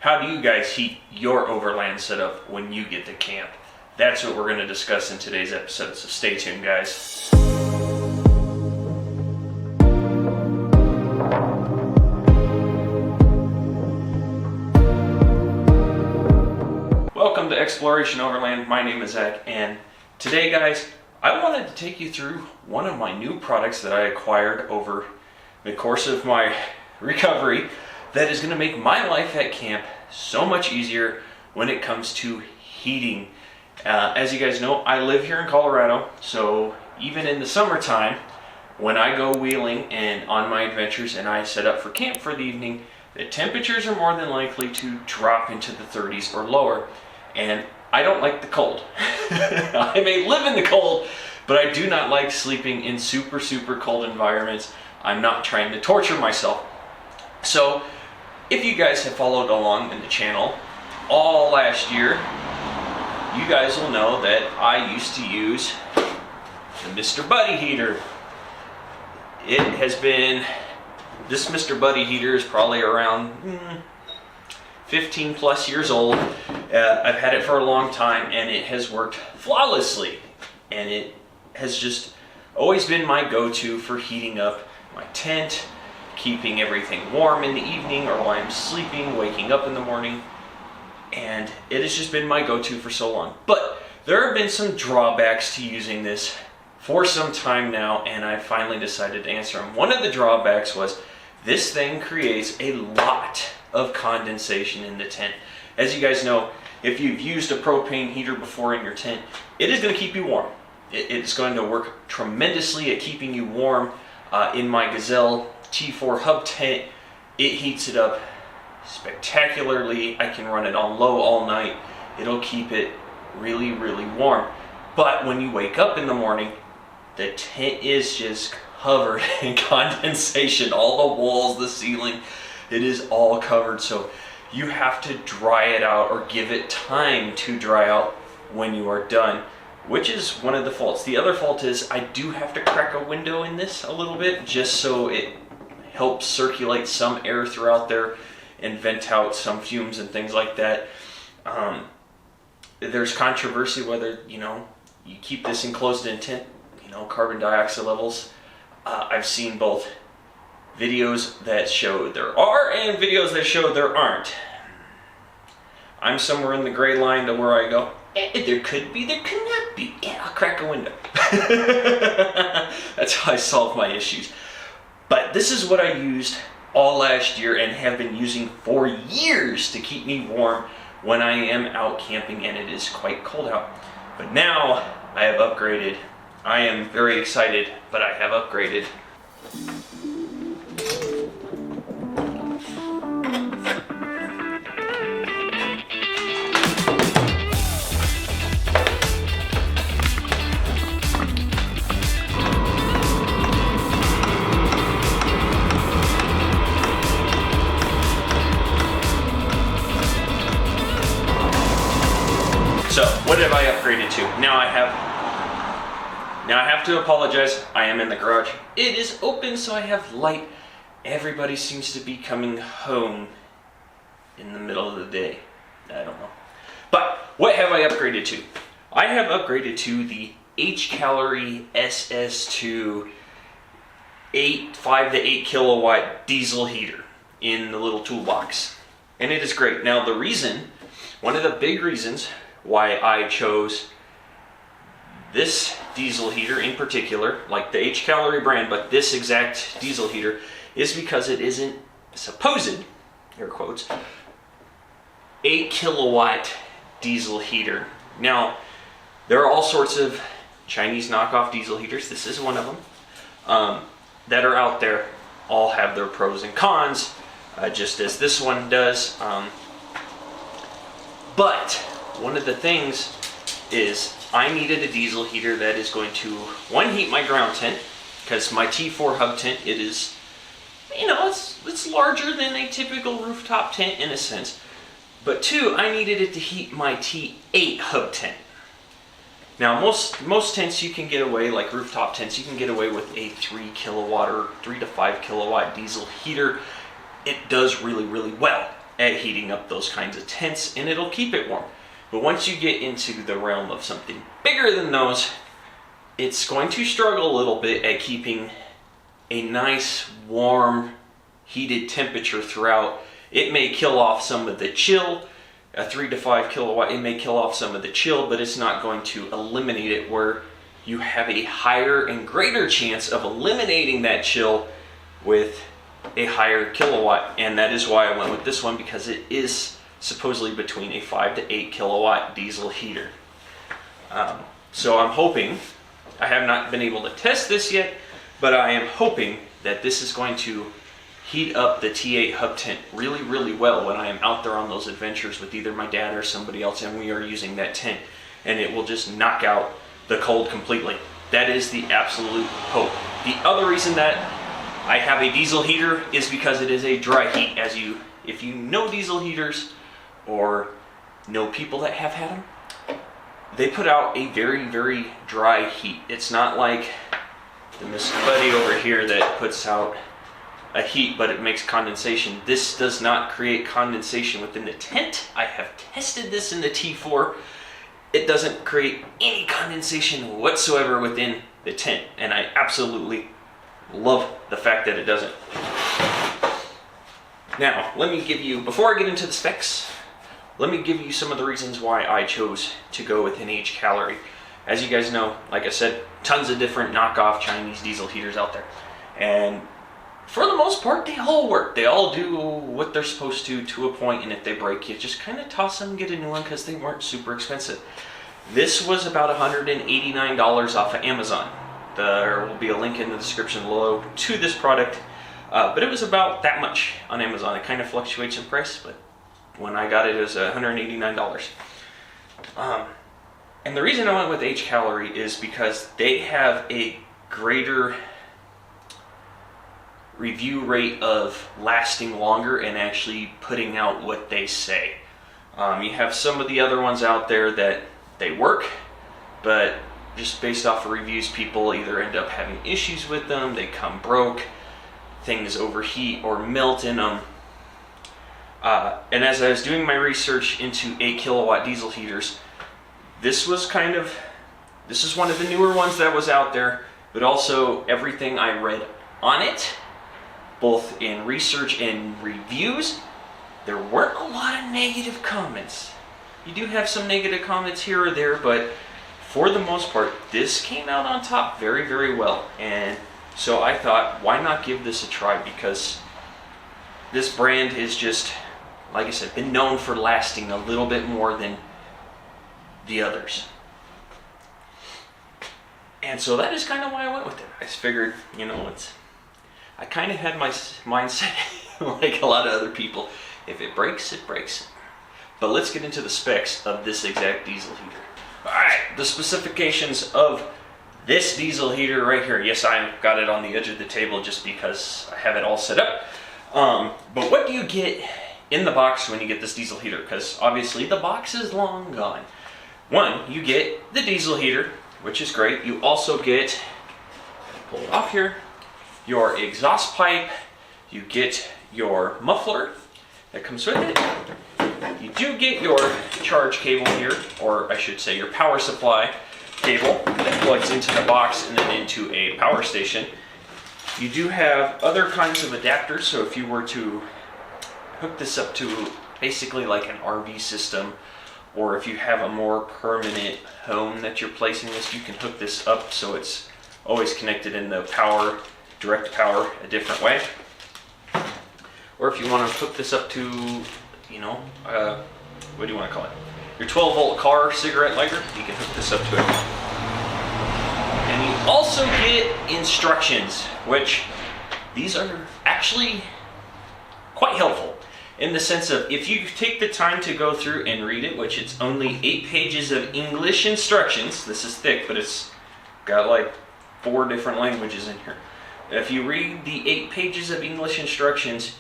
How do you guys heat your Overland setup when you get to camp? That's what we're going to discuss in today's episode, so stay tuned, guys. Welcome to Exploration Overland. My name is Zach, and today, guys, I wanted to take you through one of my new products that I acquired over the course of my recovery that is going to make my life at camp so much easier when it comes to heating. As you guys know, I live here in Colorado, so even in the summertime, when I go wheeling and on my adventures and I set up for camp for the evening, the temperatures are more than likely to drop into the 30s or lower, and I don't like the cold. I may live in the cold, but I do not like sleeping in super cold environments. I'm not trying to torture myself. So if you guys have followed along in the channel all last year, you guys will know that I used to use the Mr. Buddy heater. It has been, this Mr. Buddy heater is probably around 15 plus years old. I've had it for a long time and it has worked flawlessly. And it has just always been my go-to for heating up my tent, keeping everything warm in the evening or while I'm sleeping, waking up in the morning. And it has just been my go-to for so long. But there have been some drawbacks to using this for some time now, and I finally decided to answer them. One of the drawbacks was this thing creates a lot of condensation in the tent. As you guys know, if you've used a propane heater before in your tent, it is going to keep you warm. It's going to work tremendously at keeping you warm. In my Gazelle T4 hub tent, it heats it up spectacularly. I can run it on low all night. It'll keep it really warm. But when you wake up in the morning, the tent is just covered in condensation. All the walls, the ceiling, it is all covered. So you have to dry it out or give it time to dry out when you are done, which is one of the faults. The other fault is I do have to crack a window in this a little bit just so it helps circulate some air throughout there and vent out some fumes and things like that. There's controversy whether, you keep this enclosed in a tent, carbon dioxide levels. I've seen both videos that show there are and videos that show there aren't. I'm somewhere in the gray line to where I go, there could be, there could not be. Yeah, I'll crack a window. That's how I solve my issues. But this is what I used all last year and have been using for years to keep me warm when I am out camping and it is quite cold out. But now I have upgraded. I am very excited, but I have upgraded. So, what have I upgraded to? Now I have to apologize. I am in the garage. It is open, so I have light. Everybody seems to be coming home in the middle of the day. I don't know. But what have I upgraded to? I have upgraded to the Hcalory SS2 5 to 8 kilowatt diesel heater in the little toolbox. And it is great. Now the reason, one of the big reasons why I chose this diesel heater in particular, like the Hcalory brand, but this exact diesel heater, is because it isn't supposed, air quotes, 8 kilowatt diesel heater. Now, there are all sorts of Chinese knockoff diesel heaters, this is one of them, that are out there. All have their pros and cons, just as this one does. But one of the things is I needed a diesel heater that is going to, one, heat my ground tent, because my T4 hub tent, it is, it's larger than a typical rooftop tent in a sense. But two, I needed it to heat my T8 hub tent. Now most tents you can get away, like rooftop tents, you can get away with a 3 kilowatt or 3 to 5 kilowatt diesel heater. It does really well. at heating up those kinds of tents, and it'll keep it warm. But once you get into the realm of something bigger than those, it's going to struggle a little bit at keeping a nice, warm, heated temperature throughout. It may kill off some of the chill. A 3 to 5 kilowatt, it may kill off some of the chill, but it's not going to eliminate it, where you have a higher and greater chance of eliminating that chill with a higher kilowatt. And that is why I went with this one, because it is supposedly between a 5 to 8 kilowatt diesel heater. So I'm hoping, I have not been able to test this yet, but I am hoping that this is going to heat up the T8 hub tent really, really well when I am out there on those adventures with either my dad or somebody else and we are using that tent, and it will just knock out the cold completely. That is the absolute hope. The other reason that I have a diesel heater is because it is a dry heat. If you know diesel heaters or know people that have had them, they put out a very, very dry heat. It's not like the Miss Buddy over here that puts out a heat, but it makes condensation. This does not create condensation within the tent. I have tested this in the T4. It doesn't create any condensation whatsoever within the tent, and I absolutely love the fact that it doesn't. Now, let me give you, before I get into the specs, let me give you some of the reasons why I chose to go with an Hcalory. As you guys know, like I said, tons of different knockoff Chinese diesel heaters out there. And for the most part, they all work. They all do what they're supposed to a point, and if they break, you just kind of toss them and get a new one because they weren't super expensive. This was about $189 off of Amazon. There will be a link in the description below to this product, but it was about that much on Amazon. It kind of fluctuates in price, but when I got it, it was $189. And the reason I went with Hcalory is because they have a greater review rate of lasting longer and actually putting out what they say. You have some of the other ones out there that they work, but just based off of reviews, people either end up having issues with them, they come broke, things overheat or melt in them. And as I was doing my research into 8 kilowatt diesel heaters, this is one of the newer ones that was out there, but also everything I read on it, both in research and reviews, there weren't a lot of negative comments. You do have some negative comments here or there, but for the most part, this came out on top very, very well. And so I thought, why not give this a try? Because this brand is just, like I said, been known for lasting a little bit more than the others. And so that is kind of why I went with it. I just figured, I kind of had my mindset like a lot of other people. If it breaks, it breaks. But let's get into the specs of this exact diesel heater. Alright, the specifications of this diesel heater right here. Yes, I've got it on the edge of the table just because I have it all set up. But what do you get in the box when you get this diesel heater? Because obviously the box is long gone. One, you get the diesel heater, which is great. You also get, pull it off here, your exhaust pipe. You get your muffler that comes with it. You do get your charge cable here, or I should say your power supply cable that plugs into the box and then into a power station. You do have other kinds of adapters, so if you were to hook this up to basically like an RV system, or if you have a more permanent home that you're placing this, you can hook this up so it's always connected in the power, direct power a different way. Or if you want to hook this up to, what do you want to call it? Your 12 volt car cigarette lighter, you can hook this up to it. And you also get instructions, which these are actually quite helpful in the sense of if you take the time to go through and read it, which it's only 8 pages of English instructions. This is thick, but it's got like 4 different languages in here. If you read the 8 pages of English instructions,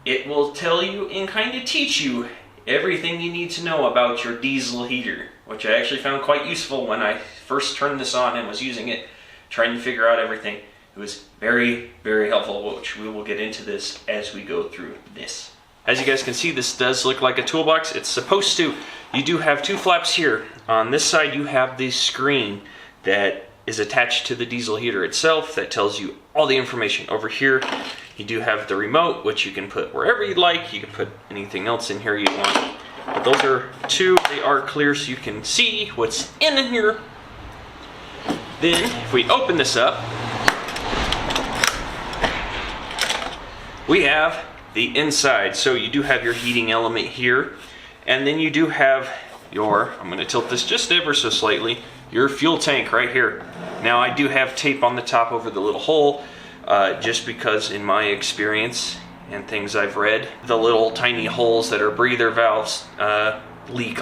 it will tell you and kind of teach you everything you need to know about your diesel heater, which I actually found quite useful when I first turned this on and was using it, trying to figure out everything. It was very, very helpful, which we will get into this as we go through this. As you guys can see, this does look like a toolbox. It's supposed to. You do have two flaps here. On this side, you have the screen that is attached to the diesel heater itself that tells you all the information. Over here, you do have the remote, which you can put wherever you'd like. You can put anything else in here you want. But those are two. They are clear so you can see what's in here. Then, if we open this up, we have the inside. So you do have your heating element here, and then you do have your, I'm going to tilt this just ever so slightly, your fuel tank right here. Now I do have tape on the top over the little hole, just because in my experience and things I've read, the little tiny holes that are breather valves leak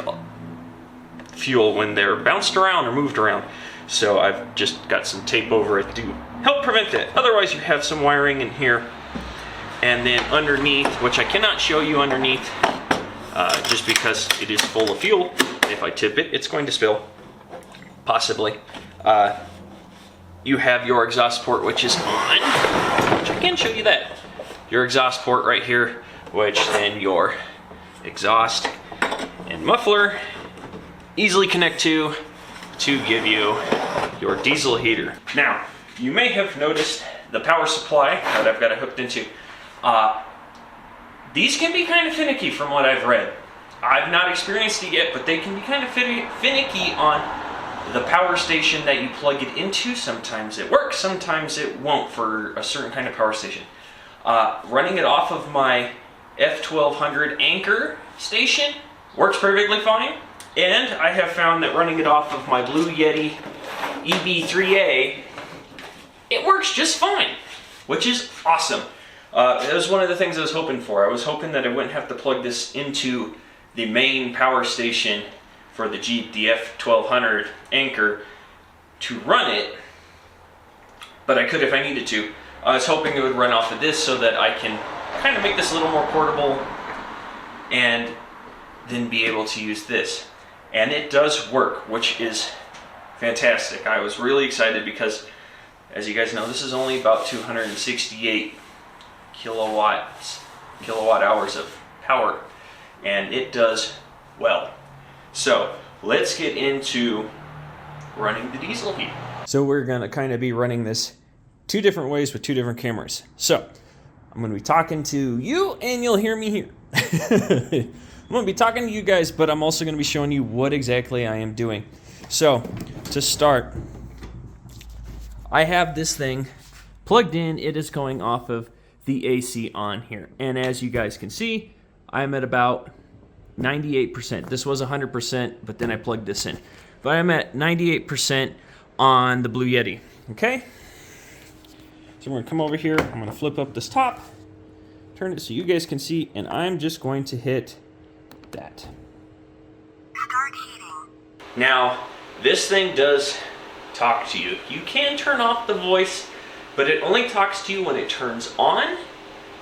fuel when they're bounced around or moved around. So I've just got some tape over it to help prevent that. Otherwise you have some wiring in here. And then underneath, which I cannot show you underneath, just because it is full of fuel. If I tip it, it's going to spill, possibly. You have your exhaust port, which is on, which I can show you that. Your exhaust port right here, which then your exhaust and muffler easily connect to give you your diesel heater. Now, you may have noticed the power supply that I've got it hooked into. These can be kind of finicky from what I've read. I've not experienced it yet, but they can be kind of finicky on the power station that you plug it into. Sometimes it works, sometimes it won't for a certain kind of power station. Running it off of my F1200 anchor station works perfectly fine. And I have found that running it off of my Blue Yeti EB3A, it works just fine, which is awesome. That was one of the things I was hoping for. I was hoping that I wouldn't have to plug this into the main power station for the Jeep, the F1200 Anchor, to run it, but I could if I needed to. I was hoping it would run off of this so that I can kind of make this a little more portable and then be able to use this. And it does work, which is fantastic. I was really excited because, as you guys know, this is only about 268 kilowatt hours of power, and it does well. So let's get into running the diesel heat. So we're going to kind of be running this two different ways with two different cameras. So I'm going to be talking to you and you'll hear me here. I'm going to be talking to you guys, but I'm also going to be showing you what exactly I am doing. So to start, I have this thing plugged in. It is going off of the AC on here. And as you guys can see, I'm at about 98%. This was 100%, but then I plugged this in. But I'm at 98% on the Blue Yeti, okay? So we're gonna come over here, I'm gonna flip up this top, turn it so you guys can see, and I'm just going to hit that. Start heating. Now, this thing does talk to you. You can turn off the voice, but it only talks to you when it turns on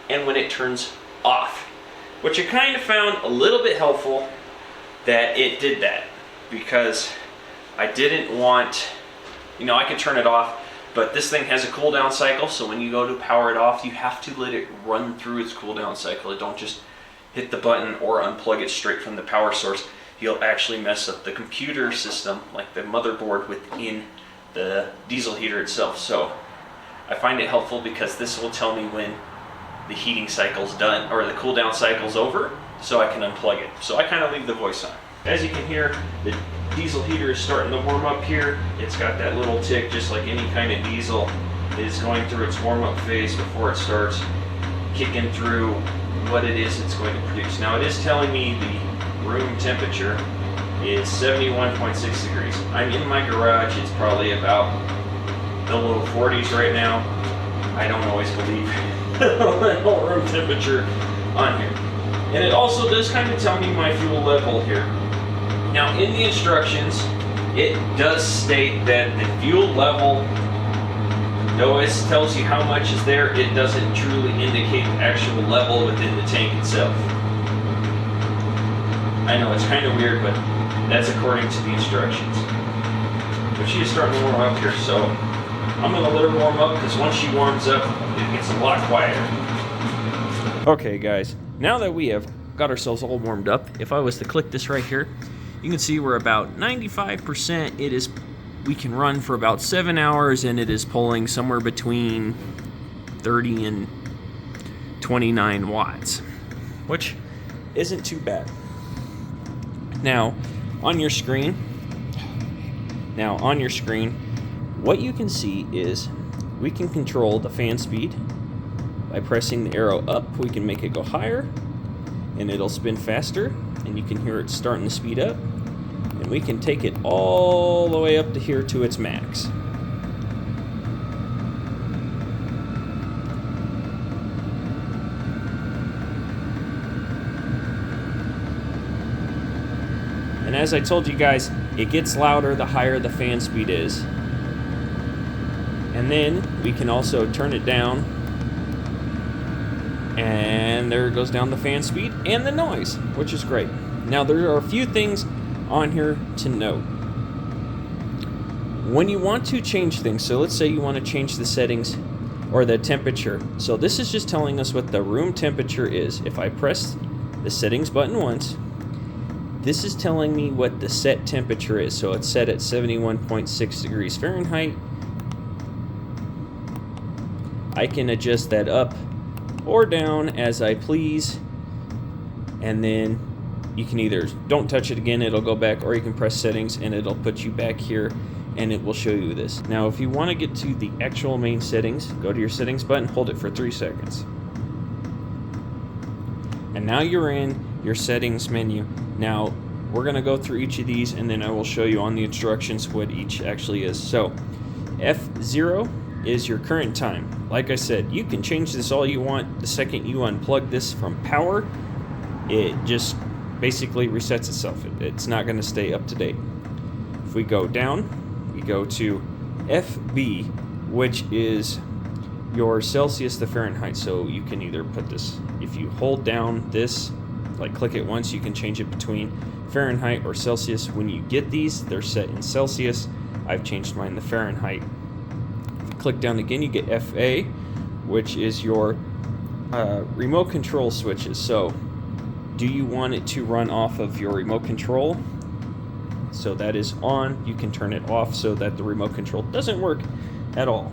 and when it turns off, which I kind of found a little bit helpful that it did that, because I didn't want, I could turn it off, but this thing has a cool down cycle, so when you go to power it off, you have to let it run through its cool down cycle. It don't just hit the button or unplug it straight from the power source. You'll actually mess up the computer system, like the motherboard within the diesel heater itself. So I find it helpful because this will tell me when the heating cycle's done, or the cool down cycle's over, so I can unplug it. So I kind of leave the voice on. As you can hear, the diesel heater is starting to warm up here. It's got that little tick, just like any kind of diesel. It's going through its warm-up phase before it starts kicking through what it is it's going to produce. Now it is telling me the room temperature is 71.6 degrees. I'm in my garage. It's probably about the low 40s right now. I don't always believe the room temperature on here. And it also does kind of tell me my fuel level here. Now in the instructions, it does state that the fuel level, though it tells you how much is there, it doesn't truly indicate the actual level within the tank itself. I know it's kind of weird, but that's according to the instructions. But she's starting to warm up here, so I'm going to let her warm up, because once she warms up, it gets a lot quieter. Okay guys, now that we have got ourselves all warmed up, if I was to click this right here, you can see we're about 95%. We can run for about 7 hours, and it is pulling somewhere between 30 and 29 watts, which isn't too bad. Now, on your screen, what you can see is we can control the fan speed by pressing the arrow up. We can make it go higher, and it'll spin faster, and you can hear it starting to speed up. And we can take it all the way up to here to its max. And as I told you guys, it gets louder the higher the fan speed is. And then we can also turn it down. And there it goes down the fan speed and the noise, which is great. Now there are a few things on here to note. When you want to change things, so let's say you want to change the settings or the temperature. So this is just telling us what the room temperature is. If I press the settings button once, this is telling me what the set temperature is. So it's set at 71.6 degrees Fahrenheit. I can adjust that up or down as I please, and then you can either don't touch it again, it'll go back, or you can press settings and it'll put you back here and it will show you this. Now if you want to get to the actual main settings, go to your settings button, hold it for 3 seconds. And now you're in your settings menu. Now we're going to go through each of these, and then I will show you on the instructions what each actually is. So F0 is your current time. Like I said, you can change this all you want. The second you unplug this from power, it just basically resets itself. It's not going to stay up to date. If we go down, we go to FB, which is your Celsius to Fahrenheit. So you can either put this, if you hold down this, like click it once, you can change it between Fahrenheit or Celsius. When you get these, they're set in Celsius. I've changed mine to Fahrenheit. If you click down again, you get FA, which is your remote control switches. So do you want it to run off of your remote control? So that is on. You can turn it off so that the remote control doesn't work at all.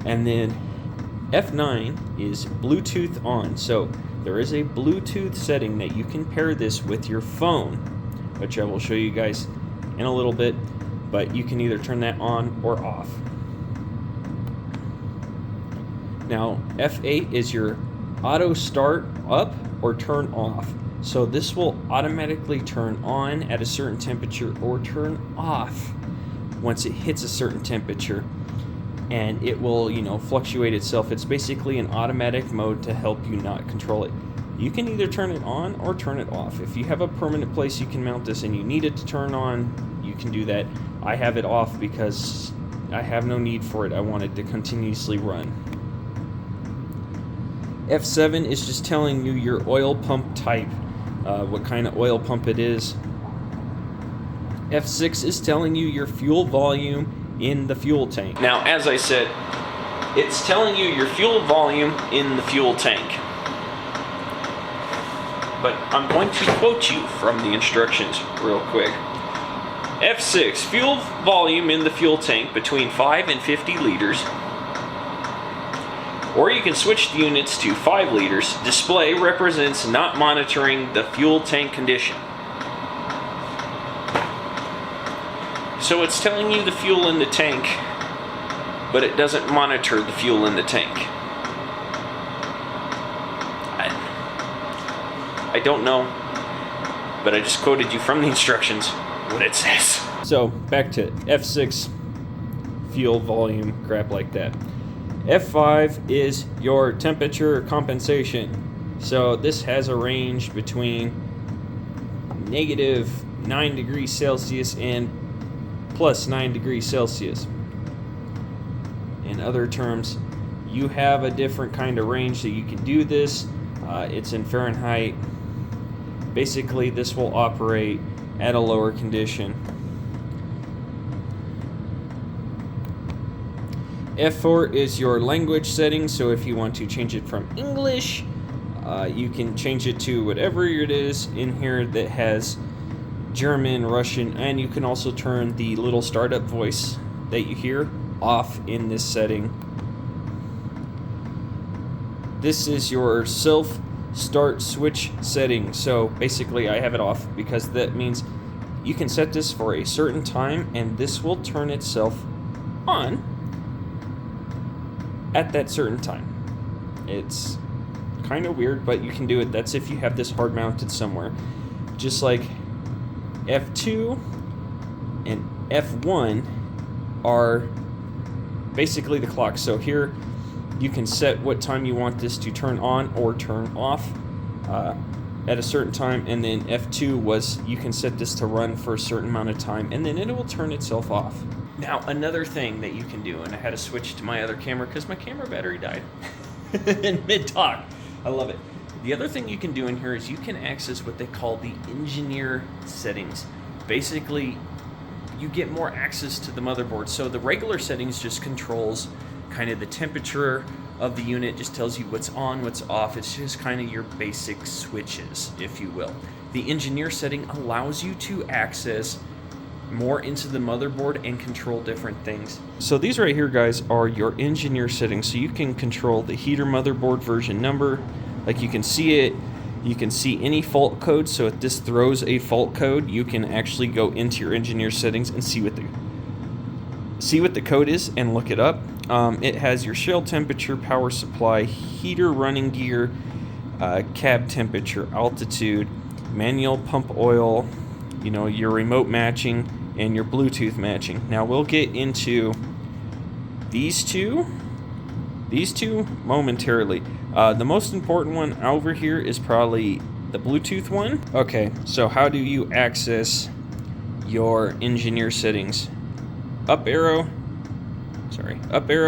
And then F9 is Bluetooth on. So there is a Bluetooth setting that you can pair this with your phone, which I will show you guys in a little bit, but you can either turn that on or off. Now F8 is your auto start up or turn off. So this will automatically turn on at a certain temperature or turn off once it hits a certain temperature, and it will, fluctuate itself. It's basically an automatic mode to help you not control it. You can either turn it on or turn it off. If you have a permanent place you can mount this and you need it to turn on, you can do that. I have it off because I have no need for it. I want it to continuously run. F7 is just telling you your oil pump type, what kind of oil pump it is. F6 is telling you your fuel volume in the fuel tank. Now, as I said, it's telling you your fuel volume in the fuel tank. But I'm going to quote you from the instructions real quick. F6, fuel volume in the fuel tank between 5 and 50 liters. Or you can switch the units to 5 liters. Display represents not monitoring the fuel tank condition. So it's telling you the fuel in the tank, but it doesn't monitor the fuel in the tank. I don't know, but I just quoted you from the instructions what it says. So back to F6, fuel volume, crap like that. F5 is your temperature compensation. So this has a range between -9 degrees Celsius and +9 degrees Celsius. In other terms, you have a different kind of range that you can do this. It's in Fahrenheit. Basically, this will operate at a lower condition. F4 is your language setting, so if you want to change it from English, you can change it to whatever it is in here that has German, Russian, and you can also turn the little startup voice that you hear off in this setting. This is your self-start switch setting, so basically I have it off because that means you can set this for a certain time and this will turn itself on at that certain time. It's kind of weird, but you can do it. That's if you have this hard mounted somewhere. Just like F2 and F1 are basically the clock. So here you can set what time you want this to turn on or turn off at a certain time, and then F2 was you can set this to run for a certain amount of time and then it will turn itself off. Now another thing that you can do, and I had to switch to my other camera because my camera battery died in mid-talk. I love it. The other thing you can do in here is you can access what they call the engineer settings. Basically, you get more access to the motherboard. So the regular settings just controls kind of the temperature of the unit, just tells you what's on, what's off. It's just kind of your basic switches, if you will. The engineer setting allows you to access more into the motherboard and control different things. So these right here, guys, are your engineer settings. So you can control the heater motherboard version number. Like you can see it, you can see any fault code. So if this throws a fault code, you can actually go into your engineer settings and see what the code is and look it up. It has your shell temperature, power supply, heater running gear, cab temperature, altitude, manual pump oil, you know, your remote matching, and your Bluetooth matching. Now we'll get into these two momentarily. The most important one over here is probably the Bluetooth one. Okay, so how do you access your engineer settings? Up arrow,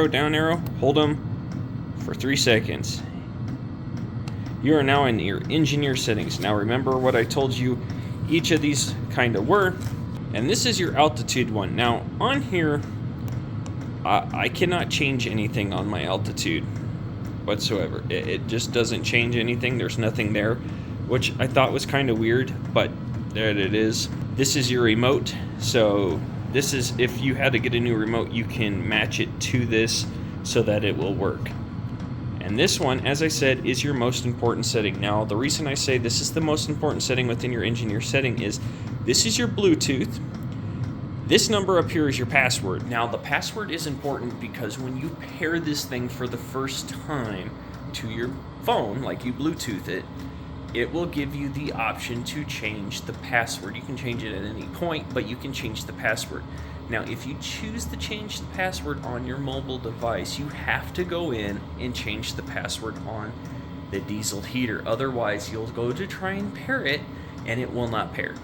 down arrow, hold them for 3 seconds. You are now in your engineer settings. Now remember what I told you each of these kind of were, and this is your altitude one. Now on here, I cannot change anything on my altitude whatsoever. It just doesn't change anything. There's nothing there, which I thought was kind of weird, but there it is. This is your remote. So this is, if you had to get a new remote, you can match it to this so that it will work. And this one, as I said, is your most important setting. Now, the reason I say this is the most important setting within your engineer setting is this is your Bluetooth. This number up here is your password. Now, the password is important because when you pair this thing for the first time to your phone, like you Bluetooth it, it will give you the option to change the password. You can change it at any point, but you can change the password. Now, if you choose to change the password on your mobile device, you have to go in and change the password on the diesel heater. Otherwise, you'll go to try and pair it, and it will not pair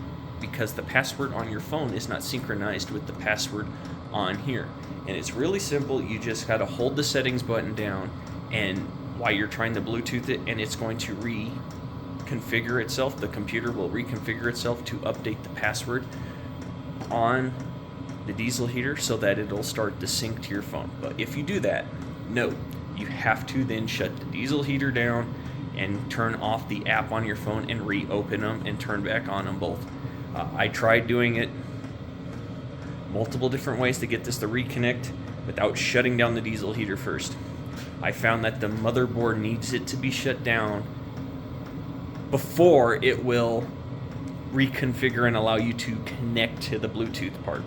because the password on your phone is not synchronized with the password on here. And it's really simple. You just got to hold the settings button down, and while you're trying to Bluetooth it, and it's going to reconfigure itself. The computer will reconfigure itself to update the password on the diesel heater so that it'll start to sync to your phone. But if you do that, note, you have to then shut the diesel heater down and turn off the app on your phone and reopen them and turn back on them both. I tried doing it multiple different ways to get this to reconnect without shutting down the diesel heater first. I found that the motherboard needs it to be shut down before it will reconfigure and allow you to connect to the Bluetooth part.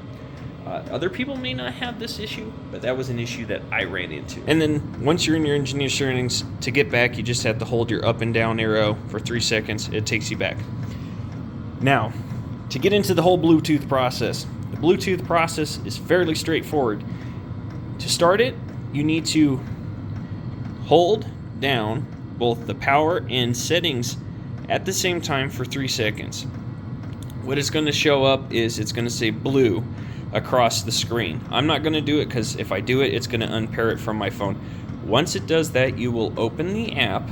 Other people may not have this issue, but that was an issue that I ran into. And then once you're in your engineer settings, to get back, you just have to hold your up and down arrow for 3 seconds. It takes you back. Now, to get into the whole Bluetooth process, the Bluetooth process is fairly straightforward. To start it, you need to hold down both the power and settings at the same time for 3 seconds. What it's going to show up is it's going to say blue across the screen. I'm not going to do it because if I do it, it's going to unpair it from my phone. Once it does that, you will open the app,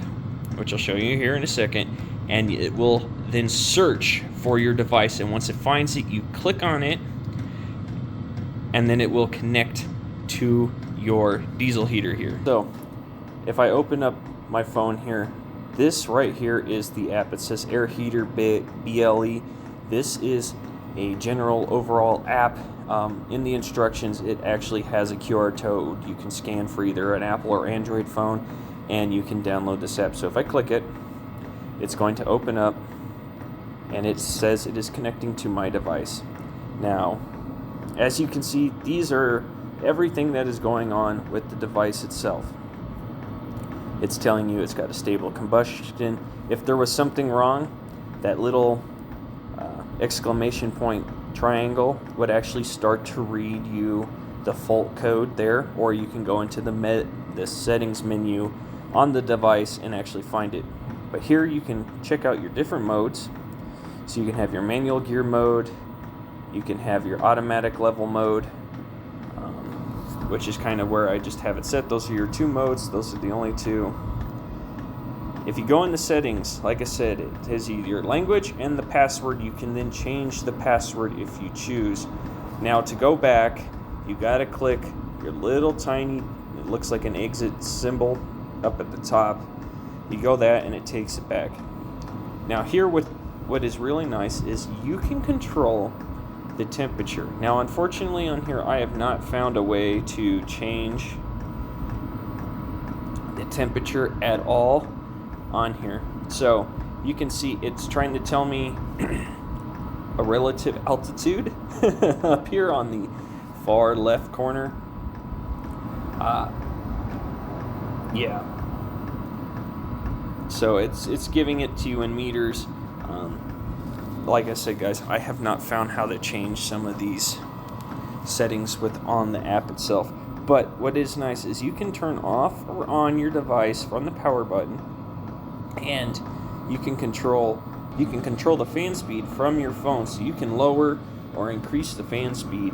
which I'll show you here in a second, and it will then search for your device. And once it finds it, you click on it, and then it will connect to your diesel heater here. So if I open up my phone here, this right here is the app. It says Air Heater BLE. This is a general overall app. In the instructions, it actually has a QR code you can scan for either an Apple or Android phone, and you can download this app. So if I click it, it's going to open up, and it says it is connecting to my device. Now, as you can see, these are everything that is going on with the device itself. It's telling you it's got a stable combustion. If there was something wrong, that little exclamation point triangle would actually start to read you the fault code there, or you can go into the settings menu on the device and actually find it. But here you can check out your different modes. So you can have your manual gear mode, you can have your automatic level mode, which is kind of where I just have it set. Those are your two modes. Those are the only two. If you go in the settings, like I said, it has your language and the password. You can then change the password if you choose. Now to go back, you gotta click your little tiny, it looks like an exit symbol up at the top. You go that and it takes it back. Now here what is really nice is you can control the temperature. Now unfortunately on here I have not found a way to change the temperature at all on here. So you can see it's trying to tell me a relative altitude up here on the far left corner. Yeah. So it's giving it to you in meters. Like I said, guys, I have not found how to change some of these settings on the app itself. But what is nice is you can turn off or on your device from the power button, and you can control the fan speed from your phone. So you can lower or increase the fan speed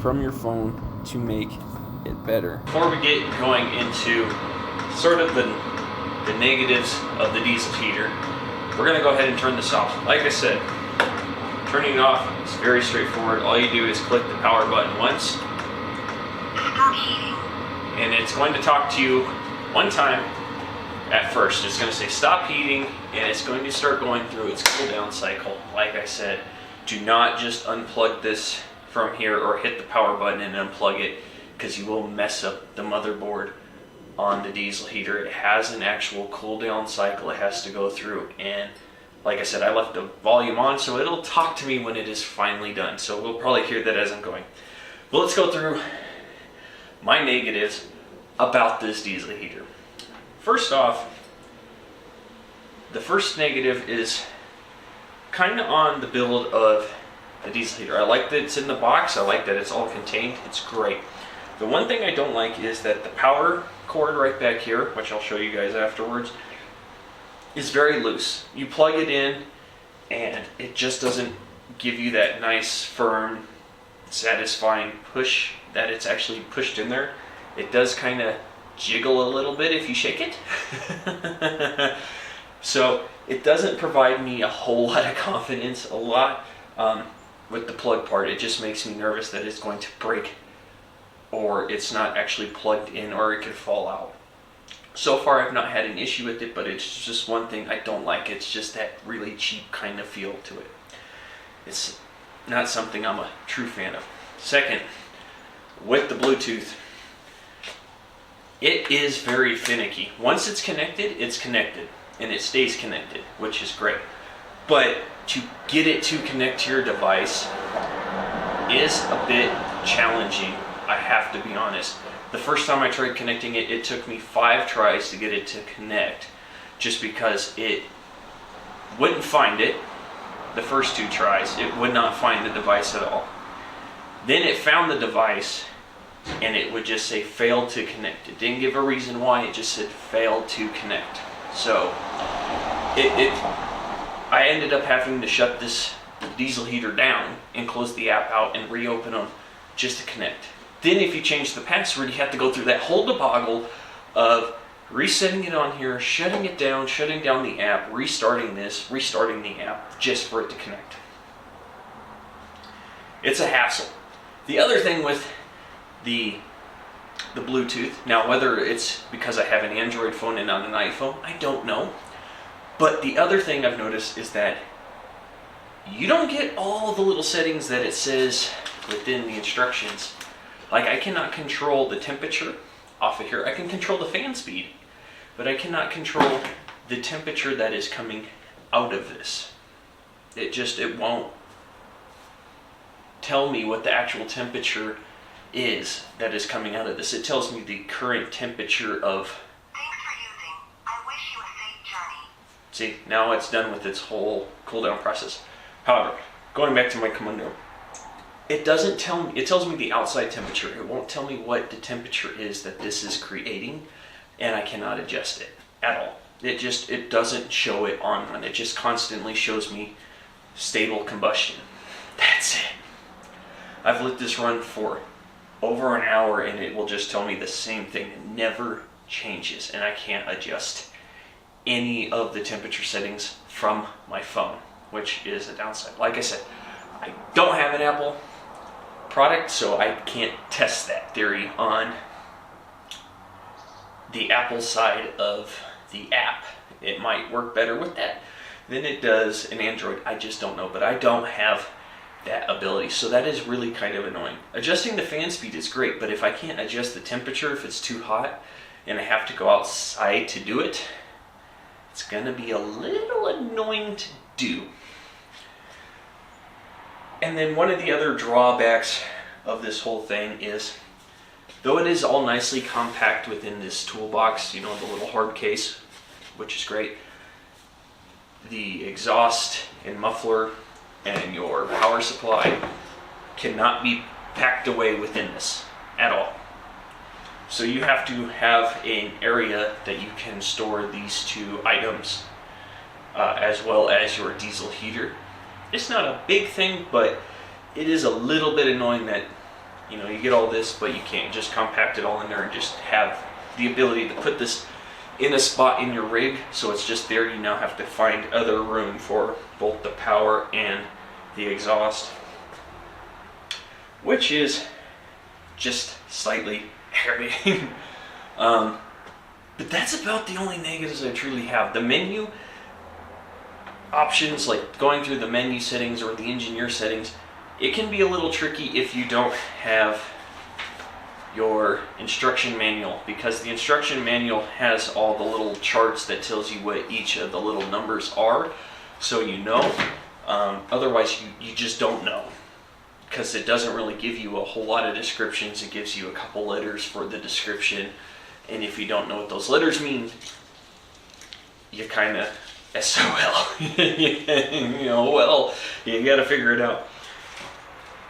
from your phone to make it better. Before we get going into sort of the negatives of the diesel heater, we're going to go ahead and turn this off. Like I said, turning it off is very straightforward. All you do is click the power button once, and it's going to talk to you one time at first. It's going to say stop heating, and it's going to start going through its cool down cycle. Like I said, do not just unplug this from here or hit the power button and unplug it, because you will mess up the motherboard on the diesel heater. It has an actual cool down cycle it has to go through, and like I said, I left the volume on so it'll talk to me when it is finally done. So we'll probably hear that as I'm going. But let's go through my negatives about this diesel heater. First off, the first negative is kind of on the build of the diesel heater. I like that it's in the box. I like that it's all contained. It's great. The one thing I don't like is that the power cord right back here, which I'll show you guys afterwards, is very loose. You plug it in and it just doesn't give you that nice, firm, satisfying push that it's actually pushed in there. It does kind of jiggle a little bit if you shake it. So it doesn't provide me a whole lot of confidence, with the plug part. It just makes me nervous that it's going to break, or it's not actually plugged in, or it could fall out. So far I've not had an issue with it, but it's just one thing I don't like. It's just that really cheap kind of feel to it. It's not something I'm a true fan of. Second, with the Bluetooth, it is very finicky. Once it's connected, and it stays connected, which is great. But to get it to connect to your device is a bit challenging, I have to be honest. The first time I tried connecting it, it took me 5 tries to get it to connect, just because it wouldn't find it. The first 2 tries, it would not find the device at all. Then it found the device, and it would just say failed to connect. It didn't give a reason why, it just said failed to connect. So I ended up having to shut this diesel heater down and close the app out and reopen them just to connect. Then if you change the password, you have to go through that whole debacle of resetting it on here, shutting it down, shutting down the app, restarting the app just for it to connect. It's a hassle. The other thing with the Bluetooth. Now, whether it's because I have an Android phone and not an iPhone, I don't know. But the other thing I've noticed is that you don't get all the little settings that it says within the instructions. Like, I cannot control the temperature off of here. I can control the fan speed, but I cannot control the temperature that is coming out of this. It won't tell me what the actual temperature is that is coming out of this. It tells me the current temperature of... Thanks for using. I wish you a safe journey. See, now it's done with its whole cooldown process. However, going back to my Commando, it doesn't tell me, it tells me the outside temperature. It won't tell me what the temperature is that this is creating, and I cannot adjust it at all. It doesn't show it on. It just constantly shows me stable combustion. That's it. I've let this run for over an hour and it will just tell me the same thing. It never changes, and I can't adjust any of the temperature settings from my phone, which is a downside. Like I said, I don't have an Apple product, so I can't test that theory on the Apple side of the app. It might work better with that than it does an Android. I just don't know, but I don't have that ability, so that is really kind of annoying. Adjusting the fan speed is great, but if I can't adjust the temperature if it's too hot and I have to go outside to do it, it's gonna be a little annoying to do. And then one of the other drawbacks of this whole thing is, though it is all nicely compact within this toolbox, you know, the little hard case, which is great, the exhaust and muffler and your power supply cannot be packed away within this at all. So you have to have an area that you can store these two items, as well as your diesel heater. It's not a big thing, but it is a little bit annoying that, you know, you get all this, but you can't just compact it all in there and just have the ability to put this in a spot in your rig, so it's just there. You now have to find other room for both the power and the exhaust, which is just slightly aggravating. But that's about the only negatives I truly have. The menu options, like going through the menu settings or the engineer settings, it can be a little tricky if you don't have your instruction manual, because the instruction manual has all the little charts that tells you what each of the little numbers are, so you know. Otherwise you just don't know, because it doesn't really give you a whole lot of descriptions. It gives you a couple letters for the description, and if you don't know what those letters mean, you kind of SOL. You know, well, you got to figure it out.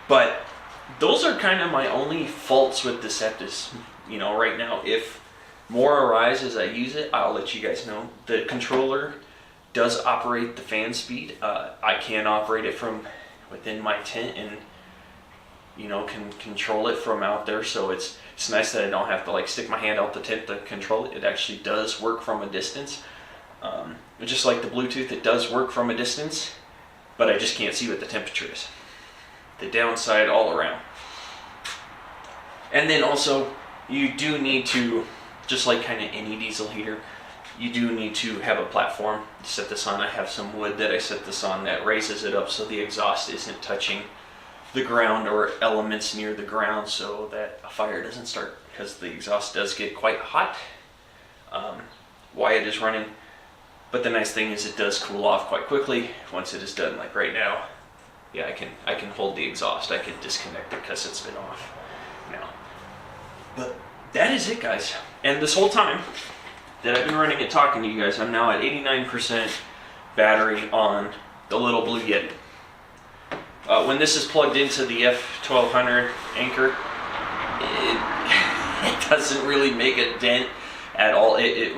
But those are kind of my only faults with Deceptus, you know, right now. If more arise as I use it, I'll let you guys know. The controller does operate the fan speed. I can operate it from within my tent and, you know, can control it from out there. So it's nice that I don't have to like stick my hand out the tent to control it. It actually does work from a distance. Just like the Bluetooth, it does work from a distance, but I just can't see what the temperature is. The downside all around. And then also, you do need to, just like kind of any diesel heater, you do need to have a platform to set this on. I have some wood that I set this on that raises it up so the exhaust isn't touching the ground or elements near the ground, so that a fire doesn't start, because the exhaust does get quite hot while it is running. But the nice thing is it does cool off quite quickly once it is done. Like right now, yeah, I can hold the exhaust. I can disconnect it because it's been off now. But that is it, guys. And this whole time that I've been running it talking to you guys, I'm now at 89% battery on the little Blue Yeti. When this is plugged into the F1200 anchor, it doesn't really make a dent at all. It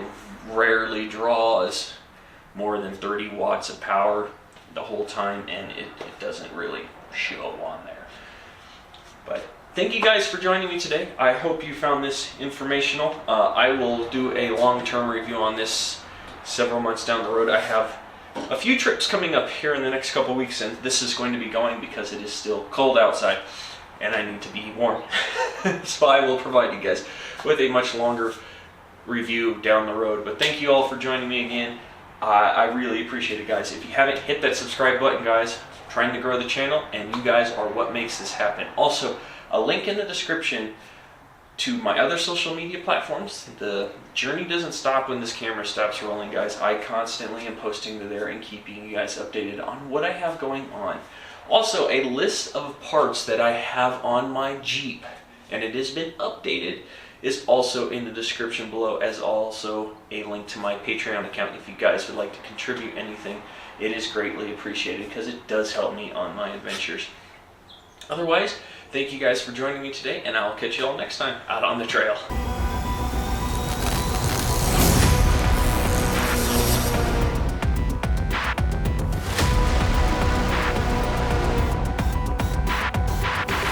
rarely draws more than 30 watts of power the whole time, and it doesn't really show on there. But thank you guys for joining me today. I hope you found this informational. I will do a long-term review on this several months down the road. I have a few trips coming up here in the next couple weeks, and this is going to be going because it is still cold outside, and I need to be warm. So I will provide you guys with a much longer review down the road. But thank you all for joining me again. I really appreciate it, guys. If you haven't hit that subscribe button, guys, I'm trying to grow the channel, and you guys are what makes this happen. Also, a link in the description to my other social media platforms. The journey doesn't stop when this camera stops rolling, guys. I constantly am posting to there and keeping you guys updated on what I have going on. Also, a list of parts that I have on my Jeep, and it has been updated, is also in the description below, as also a link to my Patreon account if you guys would like to contribute anything. It is greatly appreciated because it does help me on my adventures. Otherwise, thank you guys for joining me today, and I'll catch you all next time out on the trail.